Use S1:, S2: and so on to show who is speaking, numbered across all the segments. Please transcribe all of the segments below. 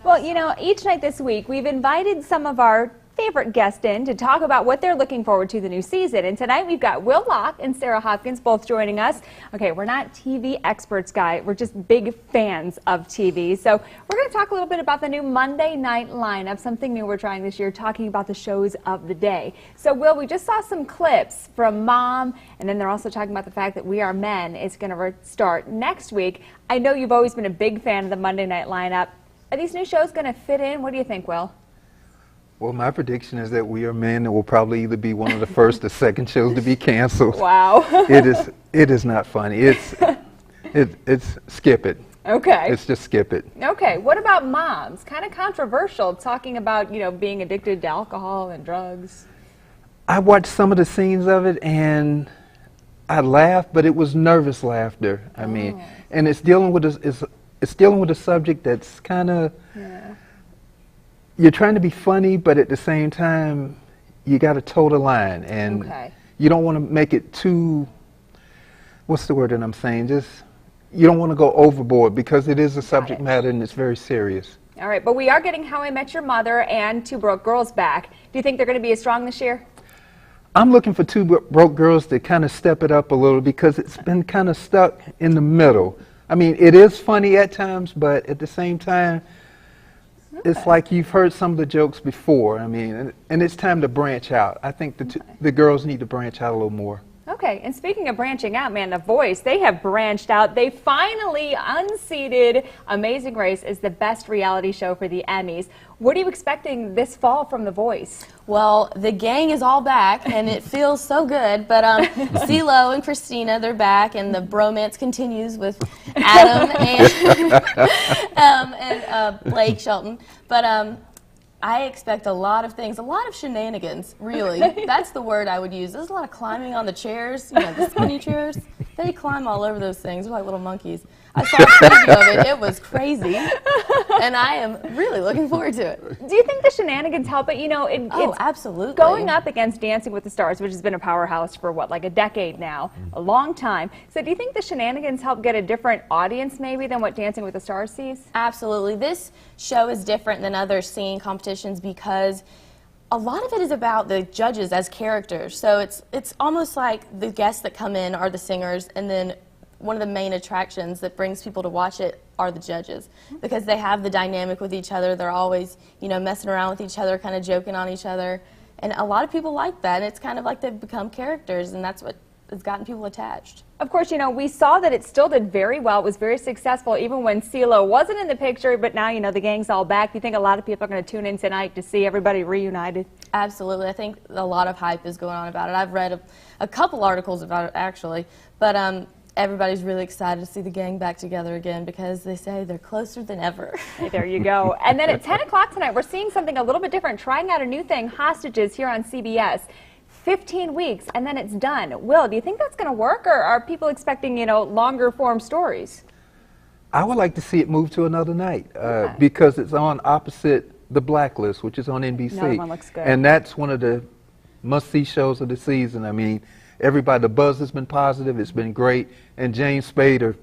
S1: Well, you know, each night this week, we've invited some of our favorite guests in to talk about what they're looking forward to the new season. And tonight we've got Will Locke and Sarah Hopkins both joining us. Okay, we're not TV experts, guys. We're just big fans of TV. So we're going to talk a little bit about the new Monday night lineup, something new we're trying this year, talking about the shows of the day. So, Will, we just saw some clips from Mom, and then they're also talking about the fact that We Are Men is going to start next week. I know you've always been a big fan of the Monday night lineup. Are these new shows going to fit in? What do you think, Will?
S2: Well, my prediction is that We Are Men will probably either be one of the first or second shows to be canceled.
S1: Wow.
S2: It is not funny. It's skip it.
S1: Okay.
S2: It's just skip it.
S1: Okay. What about Moms? Kind of controversial, talking about, you know, being addicted to alcohol and drugs.
S2: I watched some of the scenes of it and I laughed, but it was nervous laughter. I mean, and it's dealing with a subject that's kind of. Yeah. You're trying to be funny, but at the same time, you got to toe the line, and you don't want to make it too. What's the word that I'm saying? Just you don't want to go overboard because it is a subject matter and it's very serious. All
S1: right, but we are getting How I Met Your Mother and Two Broke Girls back. Do you think they're going to be as strong this year?
S2: I'm looking for Two Broke Girls to kind of step it up a little because it's been kind of stuck in the middle. I mean, it is funny at times, but at the same time. It's like you've heard some of the jokes before. I mean, and it's time to branch out. I think the girls need to branch out a little more.
S1: Okay, and speaking of branching out, man, The Voice, they have branched out. They finally unseated Amazing Race as the best reality show for the Emmys. What are you expecting this fall from The Voice?
S3: Well, the gang is all back, and it feels so good. But CeeLo and Christina, they're back, and the bromance continues with Adam and Blake Shelton. But I expect a lot of things, a lot of shenanigans, really. That's the word I would use. There's a lot of climbing on the chairs, you know, the spinny chairs. They climb all over those things. They're like little monkeys. I saw a preview of it. It was crazy. And I am really looking forward to it.
S1: Do you think the shenanigans help it? You know,
S3: it's absolutely.
S1: Going up against Dancing with the Stars, which has been a powerhouse for, what, like a decade now, a long time. So do you think the shenanigans help get a different audience, maybe, than what Dancing with the Stars sees?
S3: Absolutely. This show is different than other singing competitions because a lot of it is about the judges as characters. So it's almost like the guests that come in are the singers, and then one of the main attractions that brings people to watch it are the judges because they have the dynamic with each other. They're always, you know, messing around with each other, kind of joking on each other. And a lot of people like that. And it's kind of like they've become characters, and that's what has gotten people attached.
S1: Of course, you know, we saw that it still did very well. It was very successful even when CeeLo wasn't in the picture, but now, you know, the gang's all back. Do you think a lot of people are going to tune in tonight to see everybody reunited?
S3: Absolutely. I think a lot of hype is going on about it. I've read a couple articles about it, actually. But everybody's really excited to see the gang back together again because they say they're closer than ever.
S1: Hey, there you go. And then at 10 o'clock tonight, we're seeing something a little bit different, trying out a new thing, Hostages, here on CBS. 15 weeks, and then it's done. Will, do you think that's going to work, or are people expecting, you know, longer form stories?
S2: I would like to see it move to another night because it's on opposite The Blacklist, which is on NBC.
S1: Another one looks good.
S2: And that's one of the must-see shows of the season. I mean, everybody, the buzz has been positive. It's been great. And James Spader,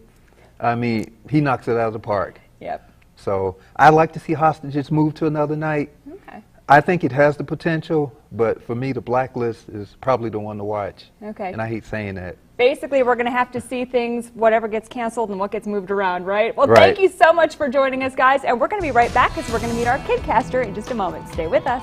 S2: I mean, he knocks it out of the park.
S1: Yep.
S2: So I'd like to see Hostages move to another night.
S1: Okay.
S2: I think it has the potential, but for me, The Blacklist is probably the one to watch.
S1: Okay.
S2: And I hate saying that.
S1: Basically, we're going to have to see things, whatever gets canceled and what gets moved around, right? Well, thank you so much for joining us, guys. And we're going to be right back because we're going to meet our Kidcaster in just a moment. Stay with us.